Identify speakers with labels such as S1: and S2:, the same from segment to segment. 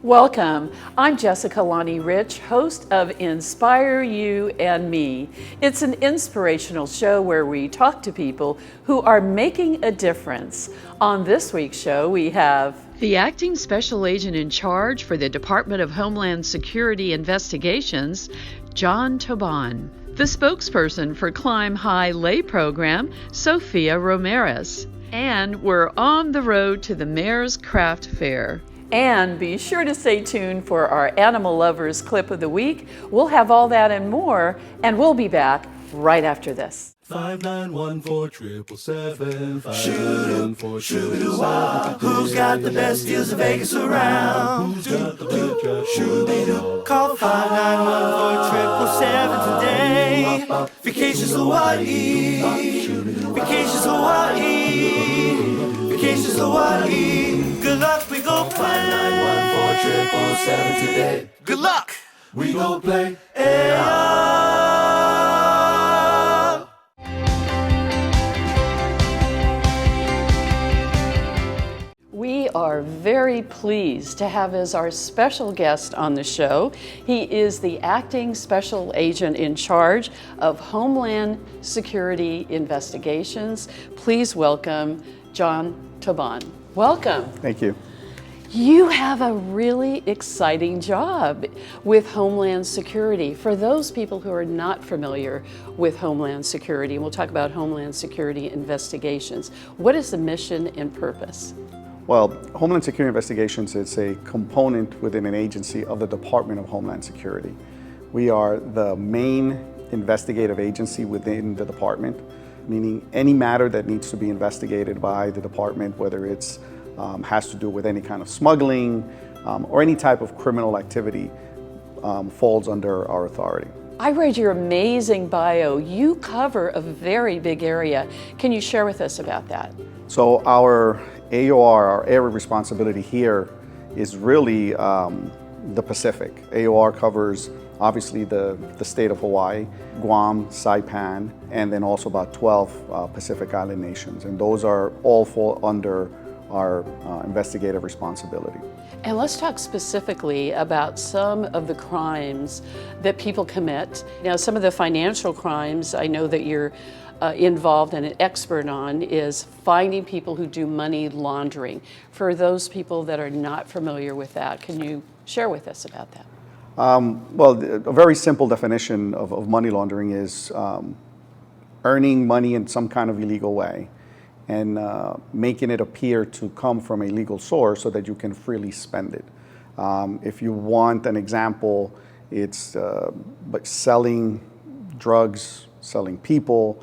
S1: Welcome. I'm Jessica Lonnie Rich, host of Inspire You and Me. It's an inspirational show where we talk to people who are making a difference. On this week's show, we have the acting special agent in charge for the Department of Homeland Security Investigations, John Tobon, the spokesperson for ClimbHI lay program, Sophia Ramirez, and we're on the road to the Mayor's Craft Fair. And be sure to stay tuned for our Animal Lovers Clip of the Week. We'll have all that and more, and we'll be back right after this.
S2: 5914-777. Shoot-a-wah. Who's got the best deals in Vegas around? Who's got the best job? Shoot-a-doo. Call 5914-777 today. Vacations Hawaii. Vacations Hawaii. Vacations Hawaii. Good luck, we go play. 5914-777 today. Good luck, we go play.
S1: We are very pleased to have as our special guest on the show. He is the acting special agent in charge of Homeland Security Investigations. Please welcome John Tobon. Welcome.
S3: Thank you.
S1: You have a really exciting job with Homeland Security. For those people who are not familiar with Homeland Security, and we'll talk about Homeland Security Investigations, what is the mission and purpose?
S3: Well, Homeland Security Investigations is a component within an agency of the Department of Homeland Security. We are the main investigative agency within the department, meaning any matter that needs to be investigated by the department, whether it's has to do with any kind of smuggling or any type of criminal activity, falls under our authority.
S1: I read your amazing bio. You cover a very big area. Can you share with us about that?
S3: So our AOR, our area of responsibility here, is really the Pacific. AOR covers obviously the state of Hawaii, Guam, Saipan, and then also about 12 Pacific Island nations. And those are all fall under our investigative responsibility.
S1: And let's talk specifically about some of the crimes that people commit. Now, some of the financial crimes I know that you're involved and an expert on is finding people who do money laundering. For those people that are not familiar with that, can you share with us about that?
S3: Well, a very simple definition of money laundering is earning money in some kind of illegal way and making it appear to come from a legal source so that you can freely spend it. If you want an example, it's selling drugs, selling people,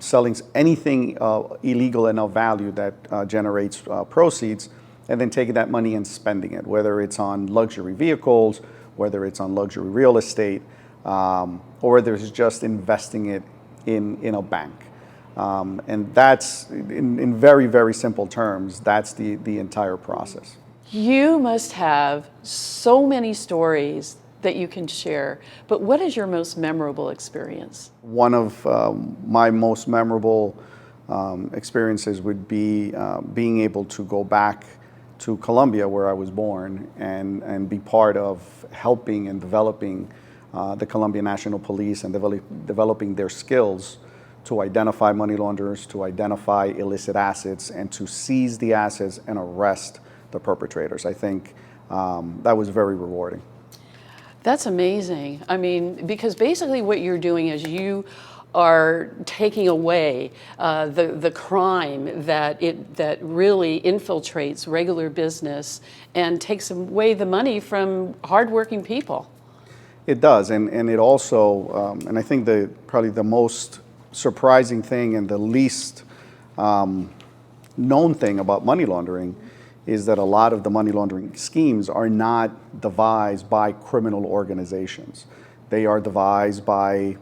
S3: selling anything illegal and of value that generates proceeds, and then taking that money and spending it, whether it's on luxury vehicles, whether it's on luxury real estate, or whether it's just investing it in a bank. And that's, in very, very simple terms, that's the entire process.
S1: You must have so many stories that you can share, but what is your most memorable experience?
S3: One of my most memorable experiences would be being able to go back to Colombia, where I was born, and be part of helping and developing the Colombian National Police and developing their skills to identify money launderers, to identify illicit assets, and to seize the assets and arrest the perpetrators. I think that was very rewarding.
S1: That's amazing. I mean, because basically what you're doing is you are taking away the crime that really infiltrates regular business and takes away the money from hardworking people.
S3: It does, and it also, and I think probably the most surprising thing and the least known thing about money laundering is that a lot of the money laundering schemes are not devised by criminal organizations. They are devised by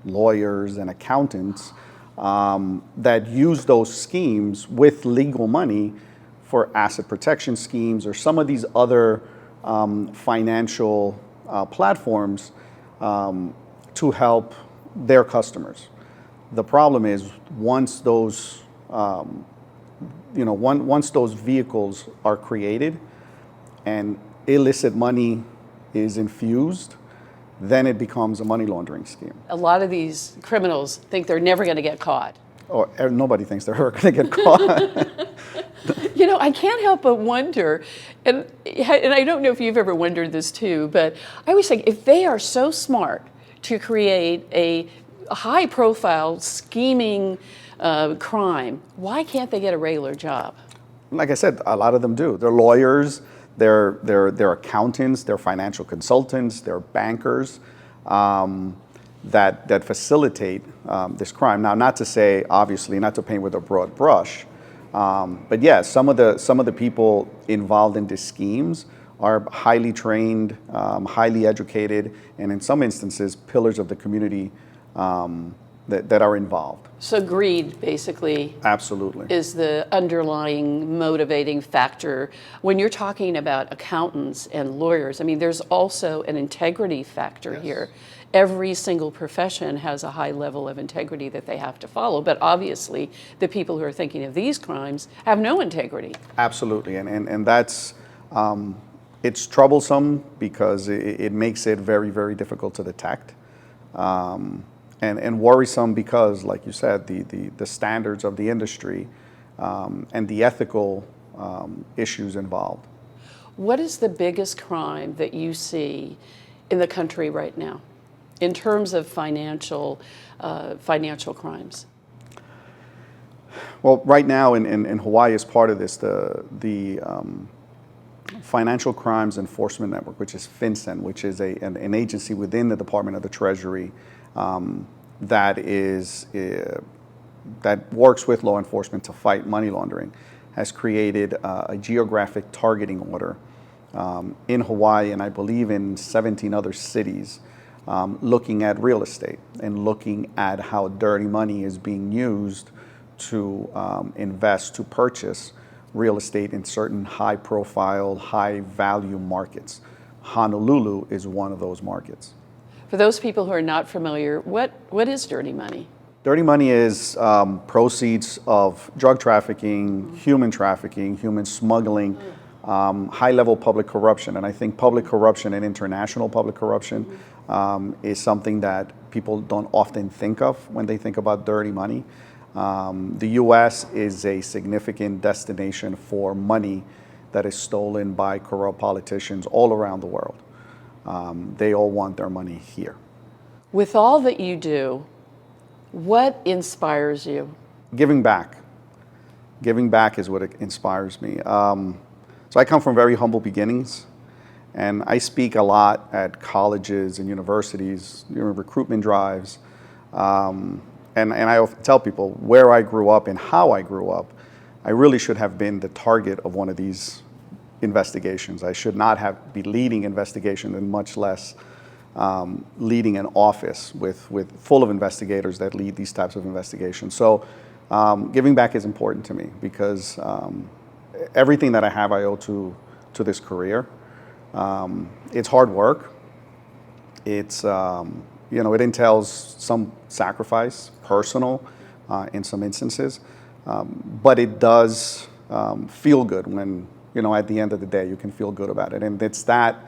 S3: lawyers and accountants that use those schemes with legal money for asset protection schemes or some of these other financial platforms to help their customers. The problem is once those once those vehicles are created, and illicit money is infused, then it becomes a money laundering scheme.
S1: A lot of these criminals think they're never going to get caught.
S3: Or nobody thinks they're ever going to get caught.
S1: You know, I can't help but wonder, and I don't know if you've ever wondered this too, but I always think if they are so smart to create a high-profile, scheming crime, why can't they get a regular job?
S3: Like I said, a lot of them do. They're lawyers, they're accountants, they're financial consultants, they're bankers that facilitate this crime. Now, not to say, obviously, not to paint with a broad brush, but yeah, some of the people involved in these schemes are highly trained, highly educated, and in some instances, pillars of the community that are involved.
S1: So greed, basically,
S3: Absolutely,
S1: is the underlying motivating factor. When you're talking about accountants and lawyers, I mean, there's also an integrity factor here. Every single profession has a high level of integrity that they have to follow, but obviously the people who are thinking of these crimes have no integrity.
S3: Absolutely, and that's it's troublesome because it makes it very, very difficult to detect. And worrisome because, like you said, the standards of the industry and the ethical issues involved.
S1: What is the biggest crime that you see in the country right now in terms of financial crimes?
S3: Well, right now in Hawaii, as part of this, the Financial Crimes Enforcement Network, which is FinCEN, which is an agency within the Department of the Treasury that works with law enforcement to fight money laundering, has created a geographic targeting order in Hawaii and I believe in 17 other cities, looking at real estate and looking at how dirty money is being used to invest, to purchase real estate in certain high-profile, high-value markets. Honolulu is one of those markets.
S1: For those people who are not familiar, what is dirty money?
S3: Dirty money is proceeds of drug trafficking, human smuggling, high-level public corruption. And I think public corruption and international public corruption is something that people don't often think of when they think about dirty money. The U.S. is a significant destination for money that is stolen by corrupt politicians all around the world. They all want their money here.
S1: With all that you do, what inspires you?
S3: Giving back. Giving back is what inspires me. So I come from very humble beginnings, and I speak a lot at colleges and universities, recruitment drives. And I often tell people where I grew up and how I grew up, I really should have been the target of one of these investigations. I should not have been leading investigation and much less leading an office with full of investigators that lead these types of investigations. So giving back is important to me because everything that I have I owe to this career. It's hard work. It's it entails some sacrifice, personal, in some instances, but it does feel good when, at the end of the day, you can feel good about it. And it's that,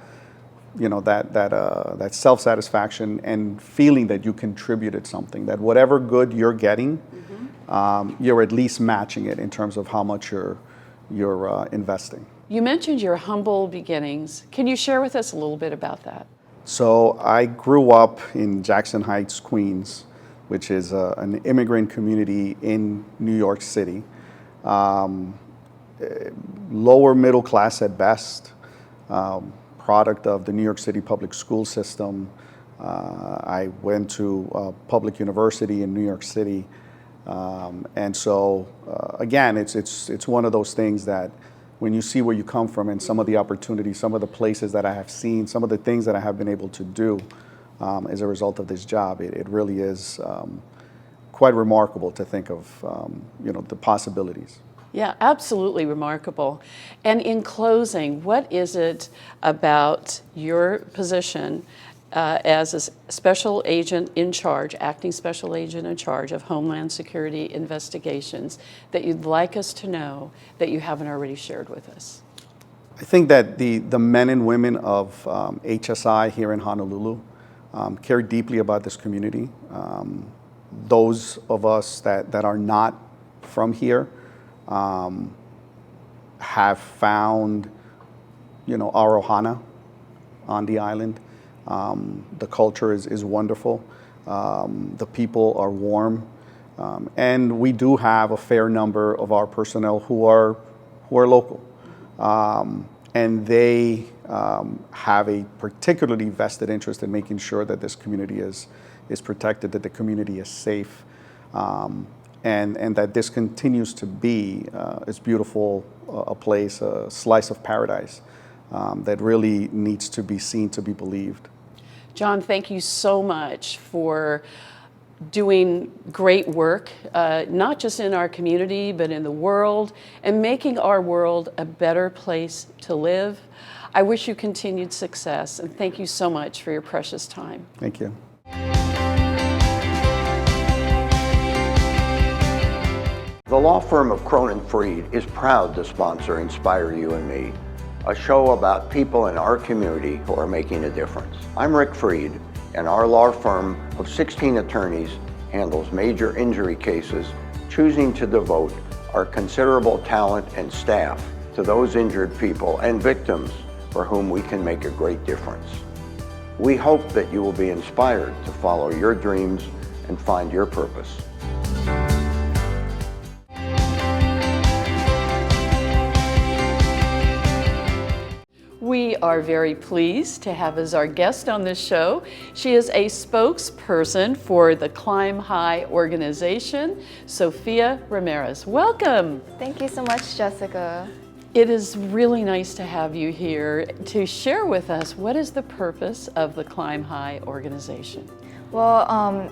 S3: that self-satisfaction and feeling that you contributed something, that whatever good you're getting, you're at least matching it in terms of how much you're investing.
S1: You mentioned your humble beginnings. Can you share with us a little bit about that?
S3: So I grew up in Jackson Heights, Queens, which is an immigrant community in New York City. Lower middle class at best, product of the New York City public school system. I went to a public university in New York City. And so, again, it's one of those things that when you see where you come from and some of the opportunities, some of the places that I have seen, some of the things that I have been able to do as a result of this job, it really is quite remarkable to think of, the possibilities.
S1: Yeah, absolutely remarkable. And in closing, what is it about your position as a special agent in charge, acting special agent in charge of Homeland Security investigations that you'd like us to know that you haven't already shared with us?
S3: I think that the men and women of HSI here in Honolulu care deeply about this community. Those of us that are not from here have found, our ohana on the island. The culture is wonderful. The people are warm. And we do have a fair number of our personnel who are local. And they have a particularly vested interest in making sure that this community is protected, that the community is safe, and that this continues to be as beautiful a place, a slice of paradise that really needs to be seen to be believed.
S1: John, thank you so much for doing great work, not just in our community, but in the world, and making our world a better place to live. I wish you continued success, and thank you so much for your precious time.
S3: Thank you.
S4: The law firm of Cronin Freed is proud to sponsor Inspire You and Me, a show about people in our community who are making a difference. I'm Rick Freed, and our law firm of 16 attorneys handles major injury cases, choosing to devote our considerable talent and staff to those injured people and victims for whom we can make a great difference. We hope that you will be inspired to follow your dreams and find your purpose.
S1: We are very pleased to have as our guest on this show. She is a spokesperson for the ClimbHI organization, Sophia Ramirez. Welcome.
S5: Thank you so much, Jessica.
S1: It is really nice to have you here to share with us what is the purpose of the ClimbHI organization.
S5: Well,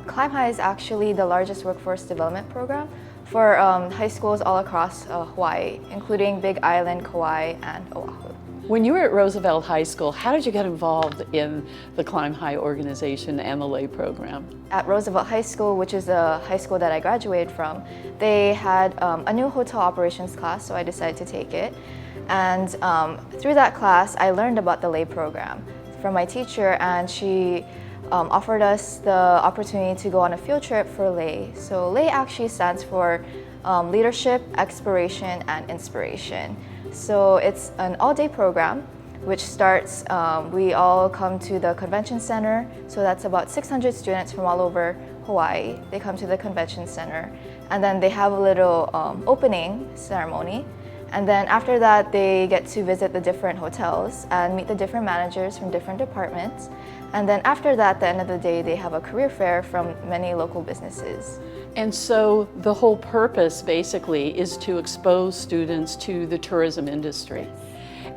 S5: ClimbHI is actually the largest workforce development program for high schools all across Hawaii, including Big Island, Kauai, and Oahu.
S1: When you were at Roosevelt High School, how did you get involved in the ClimbHI organization and the lay program?
S5: At Roosevelt High School, which is the high school that I graduated from, they had a new hotel operations class, so I decided to take it. And through that class, I learned about the lay program from my teacher, and she offered us the opportunity to go on a field trip for lay. So lay actually stands for Leadership, Exploration, and Inspiration. So it's an all-day program, which starts, we all come to the convention center. So that's about 600 students from all over Hawaii. They come to the convention center, and then they have a little opening ceremony. And then after that, they get to visit the different hotels and meet the different managers from different departments. And then after that, at the end of the day, they have a career fair from many local businesses.
S1: And so the whole purpose basically is to expose students to the tourism industry.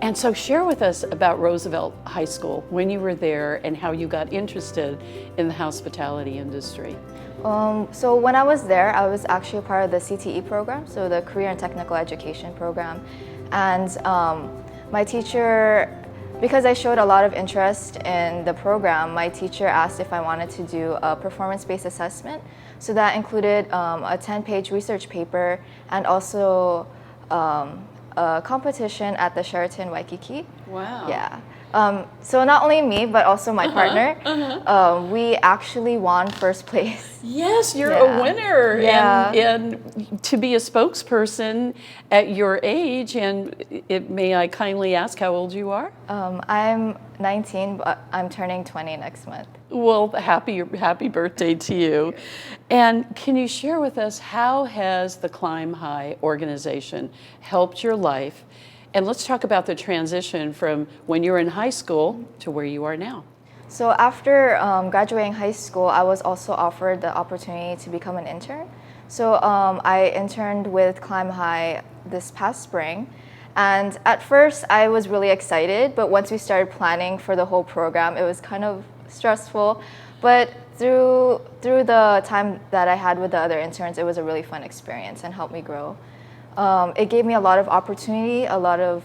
S1: And so share with us about Roosevelt High School, when you were there and how you got interested in the hospitality industry.
S5: So when I was there, I was actually part of the CTE program, so the Career and Technical Education program. And my teacher, because I showed a lot of interest in the program, my teacher asked if I wanted to do a performance-based assessment. So that included a 10-page research paper and also a competition at the Sheraton Waikiki.
S1: Wow.
S5: Yeah. So not only me, but also my partner, we actually won first place.
S1: Yes, you're
S5: Yeah.
S1: a winner.
S5: Yeah.
S1: And to be a spokesperson at your age, and may I kindly ask how old you are?
S5: I'm 19, but I'm turning 20 next month.
S1: Well, happy birthday to you. And can you share with us, how has the ClimbHI organization helped your life? And let's talk about the transition from when you were in high school to where you are now.
S5: So after graduating high school, I was also offered the opportunity to become an intern. So I interned with ClimbHI this past spring. And at first, I was really excited, but once we started planning for the whole program, it was kind of stressful. But through the time that I had with the other interns, it was a really fun experience and helped me grow. It gave me a lot of opportunity, a lot of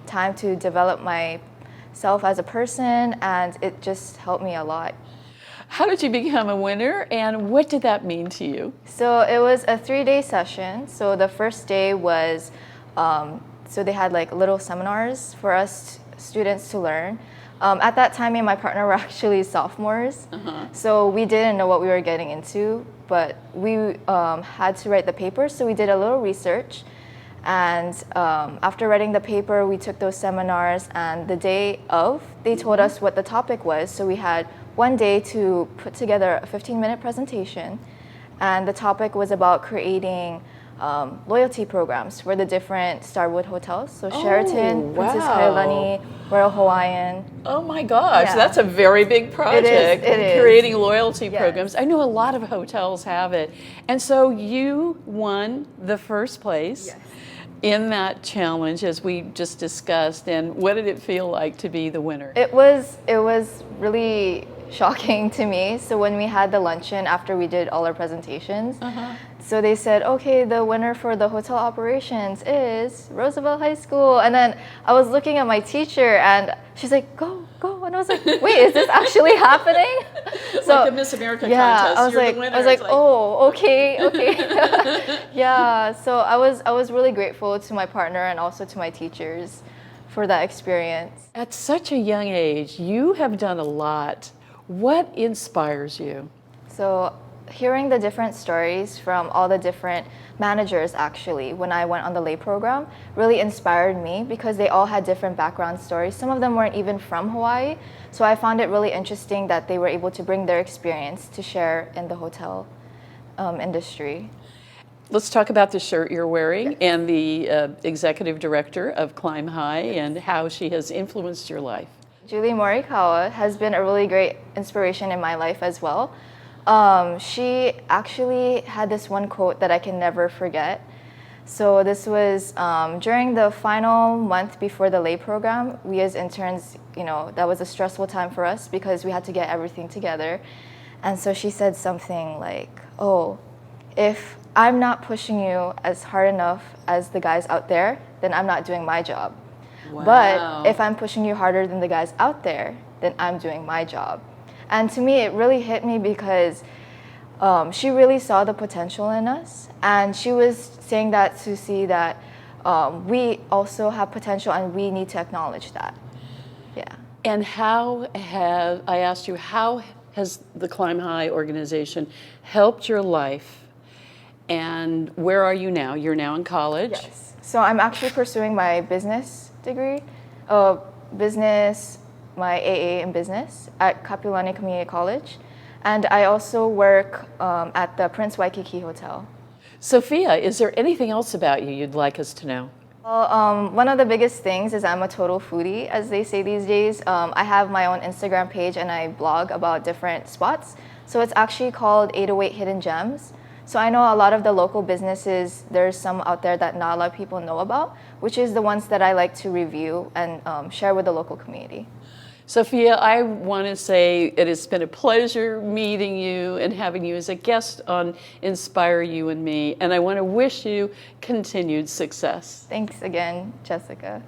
S5: time to develop myself as a person, and it just helped me a lot.
S1: How did you become a winner, and what did that mean to you?
S5: So it was a 3-day session. So the first day was so they had like little seminars for us students to learn. At that time, me and my partner were actually sophomores, so we didn't know what we were getting into, but we had to write the paper, so we did a little research. And after writing the paper, we took those seminars, and the day of, they told us what the topic was. So we had one day to put together a 15-minute presentation, and the topic was about creating loyalty programs for the different Starwood hotels. So Sheraton, Princess Kailani, Royal Hawaiian.
S1: Oh my gosh,
S5: Yeah.
S1: that's a very big project.
S5: It is.
S1: Creating loyalty
S5: Yes.
S1: programs. I know a lot of hotels have it. And so you won the first place.
S5: Yes.
S1: In that challenge, as we just discussed, and what did it feel like to be the winner?
S5: It was really shocking to me. So when we had the luncheon after we did all our presentations, so they said, okay, the winner for the hotel operations is Roosevelt High School. And then I was looking at my teacher, and she's like, go. And I was like, wait, is this actually happening? So
S1: like the Miss America contest.
S5: I was
S1: You're
S5: like,
S1: the winner.
S5: I was like,
S1: It's
S5: oh, okay. Yeah. So I was really grateful to my partner and also to my teachers for that experience.
S1: At such a young age, you have done a lot. What inspires you?
S5: So hearing the different stories from all the different managers, actually, when I went on the lay program, really inspired me because they all had different background stories. Some of them weren't even from Hawaii. So I found it really interesting that they were able to bring their experience to share in the hotel industry.
S1: Let's talk about the shirt you're wearing and the executive director of ClimbHI and how she has influenced your life.
S5: Julie Morikawa has been a really great inspiration in my life as well. She actually had this one quote that I can never forget. So this was during the final month before the lay program. We as interns, that was a stressful time for us because we had to get everything together. And so she said something like, oh, if I'm not pushing you as hard enough as the guys out there, then I'm not doing my job.
S1: Wow.
S5: But if I'm pushing you harder than the guys out there, then I'm doing my job. And to me, it really hit me because she really saw the potential in us. And she was saying that to see that we also have potential and we need to acknowledge that. Yeah.
S1: And how has the ClimbHI organization helped your life? And where are you now? You're now in college.
S5: Yes. So I'm actually pursuing my business degree, my AA in business at Kapiolani Community College. And I also work at the Prince Waikiki Hotel.
S1: Sophia, is there anything else about you you'd like us to know?
S5: Well, one of the biggest things is I'm a total foodie, as they say these days. I have my own Instagram page and I blog about different spots. So it's actually called 808 Hidden Gems. So I know a lot of the local businesses, there's some out there that not a lot of people know about, which is the ones that I like to review and share with the local community.
S1: Sophia, I want to say it has been a pleasure meeting you and having you as a guest on Inspire You and Me, and I want to wish you continued success.
S5: Thanks again, Jessica.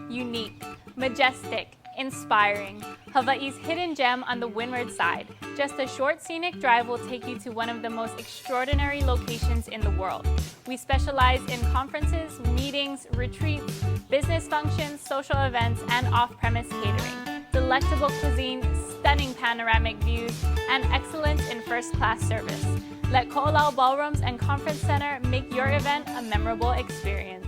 S6: Unique, majestic, inspiring. Hawaii's hidden gem on the windward side. Just a short scenic drive will take you to one of the most extraordinary locations in the world. We specialize in conferences, meetings, retreats, business functions, social events, and off-premise catering. Delectable cuisine, stunning panoramic views, and excellence in first-class service. Let Ko'olau Ballrooms and Conference Center make your event a memorable experience.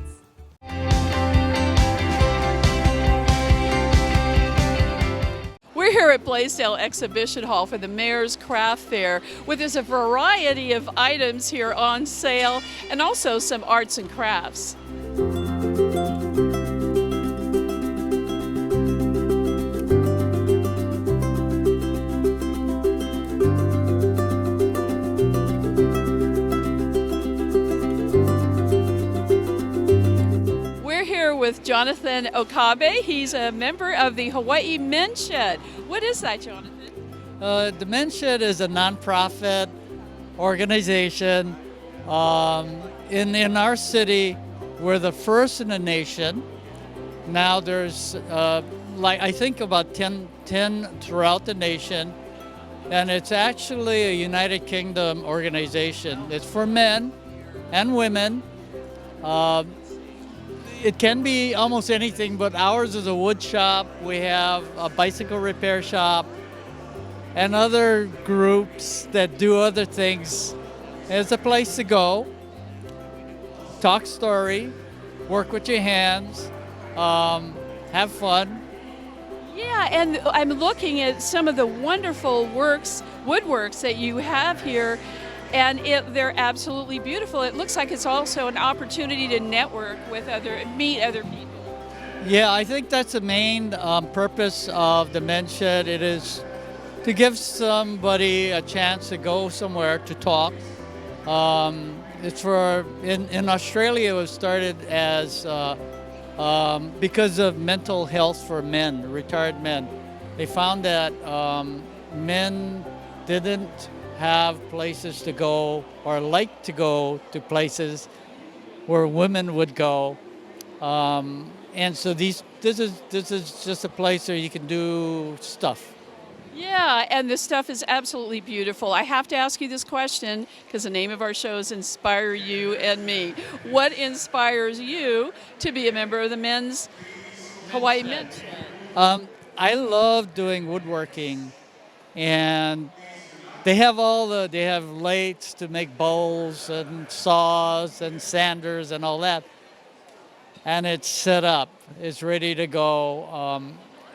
S1: We're here at Blaisdell Exhibition Hall for the Mayor's Craft Fair, where there's a variety of items here on sale and also some arts and crafts. With Jonathan Okabe. He's a member of the Hawaii Men's Shed. What is that, Jonathan?
S7: The Men's Shed is a nonprofit organization. In our city, we're the first in the nation. Now there's I think about 10 throughout the nation. and it's actually a United Kingdom organization. It's for men and women. It can be almost anything, but ours is a wood shop. We have a bicycle repair shop and other groups that do other things. It's a place to go, talk story, work with your hands, have fun.
S1: Yeah, and I'm looking at some of the wonderful woodworks that you have here, and they're absolutely beautiful. It looks like it's also an opportunity to network with meet other people.
S7: Yeah, I think that's the main purpose of the men's shed. It is to give somebody a chance to go somewhere to talk. It's in Australia. It was started as because of mental health for men, retired men. They found that men didn't have places to go or like to go to places where women would go. And so this is just a place where you can do stuff.
S1: Yeah, and this stuff is absolutely beautiful. I have to ask you this question because the name of our show is Inspire You and Me. What inspires you to be a member of the men's Hawaii Men's Shed?
S7: I love doing woodworking, and they have lathes to make bowls and saws and sanders and all that, and it's set up. It's ready to go.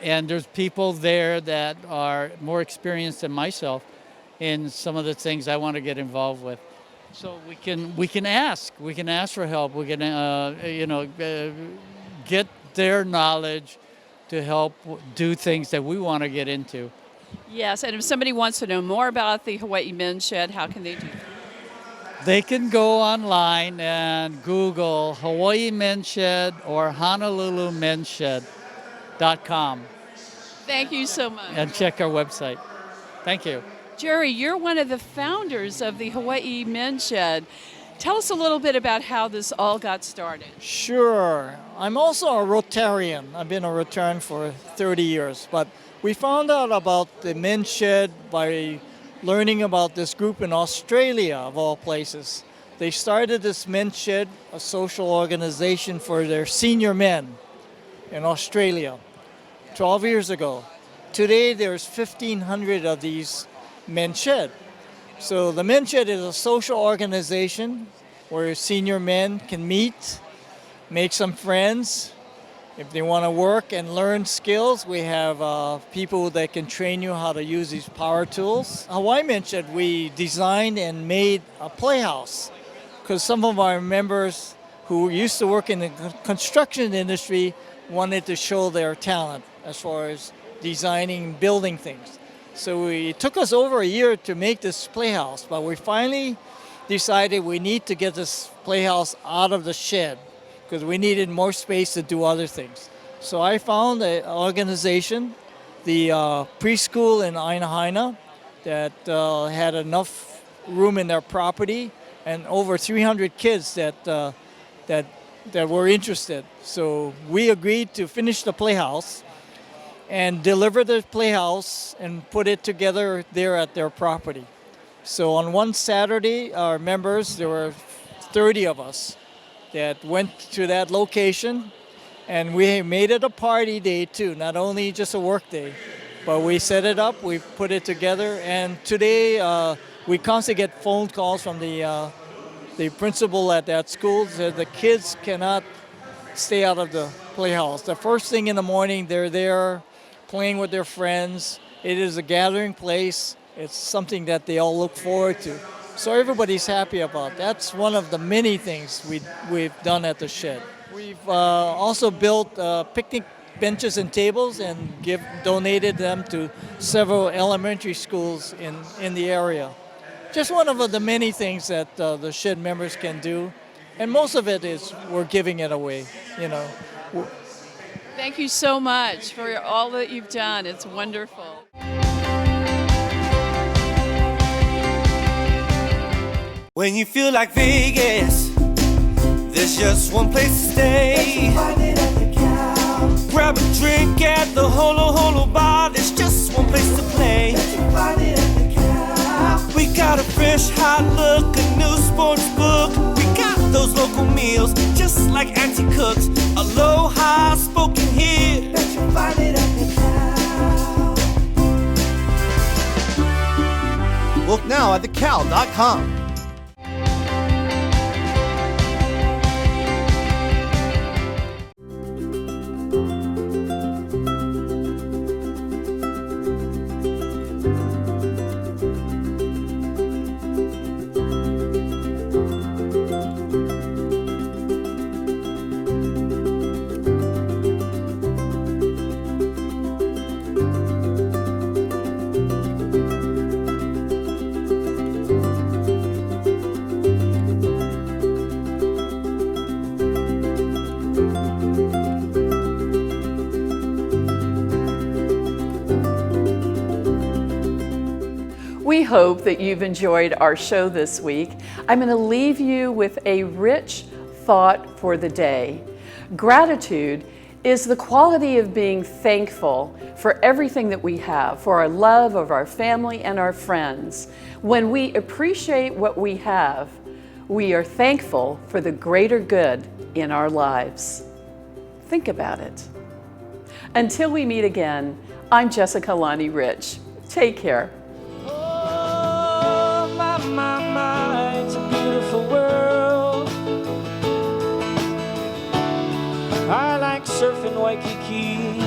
S7: And there's people there that are more experienced than myself in some of the things I want to get involved with. So we can ask for help. We can get their knowledge to help do things that we want to get into.
S1: Yes, and if somebody wants to know more about the Hawaii Men's Shed, how can they do that?
S7: They can go online and Google Hawaii Men's Shed or HonoluluMen'sShed.com.
S1: Thank you so much.
S7: And check our website. Thank you.
S1: Jerry, you're one of the founders of the Hawaii Men's Shed. Tell us a little bit about how this all got started.
S8: Sure. I'm also a Rotarian. I've been a Rotarian for 30 years. But we found out about the Men's Shed by learning about this group in Australia, of all places. They started this Men's Shed, a social organization for their senior men in Australia, 12 years ago. Today, there's 1,500 of these Men's Shed. So the Men's Shed is a social organization where senior men can meet, make some friends. If they want to work and learn skills, we have people that can train you how to use these power tools. Hawaii Men's Shed, we designed and made a playhouse because some of our members who used to work in the construction industry wanted to show their talent as far as designing and building things. So it took us over a year to make this playhouse, but we finally decided we need to get this playhouse out of the shed because we needed more space to do other things. So I found an organization, the preschool in Ainahaina, that had enough room in their property and over 300 kids that were interested. So we agreed to finish the playhouse and deliver the playhouse and put it together there at their property. So on one Saturday, our members, there were 30 of us that went to that location, and we made it a party day too, not only just a work day, but we set it up, we put it together, and today we constantly get phone calls from the principal at that school that the kids cannot stay out of the playhouse. The first thing in the morning, they're there playing with their friends. It is a gathering place. It's something that they all look forward to. So everybody's happy about. That's one of the many things we've done at the shed. We've also built picnic benches and tables and donated them to several elementary schools in the area. Just one of the many things that the shed members can do. And most of it is we're giving it away, you know.
S1: Thank you so much for all that you've done. It's wonderful.
S2: When you feel like Vegas, there's just one place to stay. Grab a drink at the Holo Holo Bar, there's just one place to play. got a fresh, hot look, a new sports book. We got those local meals, just like Auntie cooks. Aloha spoken here. Bet you find it at the Cow.
S9: Look now at thecow.com.
S1: We hope that you've enjoyed our show this week. I'm going to leave you with a rich thought for the day. Gratitude is the quality of being thankful for everything that we have, for our love of our family and our friends. When we appreciate what we have, we are thankful for the greater good in our lives. Think about it. Until we meet again, I'm Jessica Lonnie Rich. Take care.
S2: My, it's a beautiful world. I like surfing Waikiki.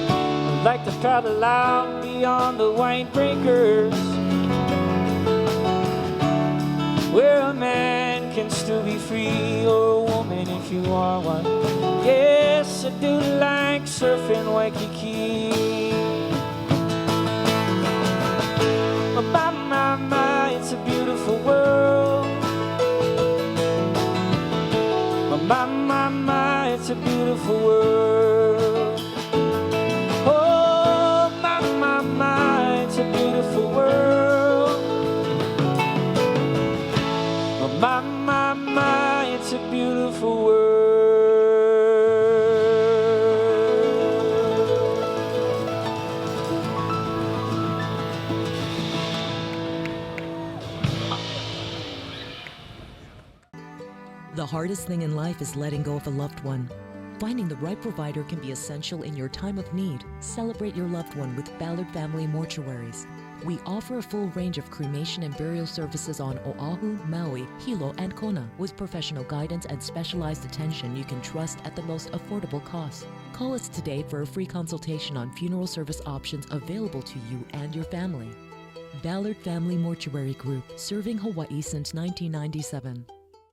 S2: I like to paddle out beyond the white breakers, where a man can still be free, or a woman if you are one. Yes, I do like surfing Waikiki. My, it's a beautiful world. My, it's a beautiful world. Oh, my, it's a beautiful world. My, it's a beautiful world.
S10: The hardest thing in life is letting go of a loved one. Finding the right provider can be essential in your time of need. Celebrate your loved one with Ballard Family Mortuaries. We offer a full range of cremation and burial services on Oahu, Maui, Hilo, and Kona, with professional guidance and specialized attention you can trust at the most affordable cost. Call us today for a free consultation on funeral service options available to you and your family. Ballard Family Mortuary Group, serving Hawaii since 1997.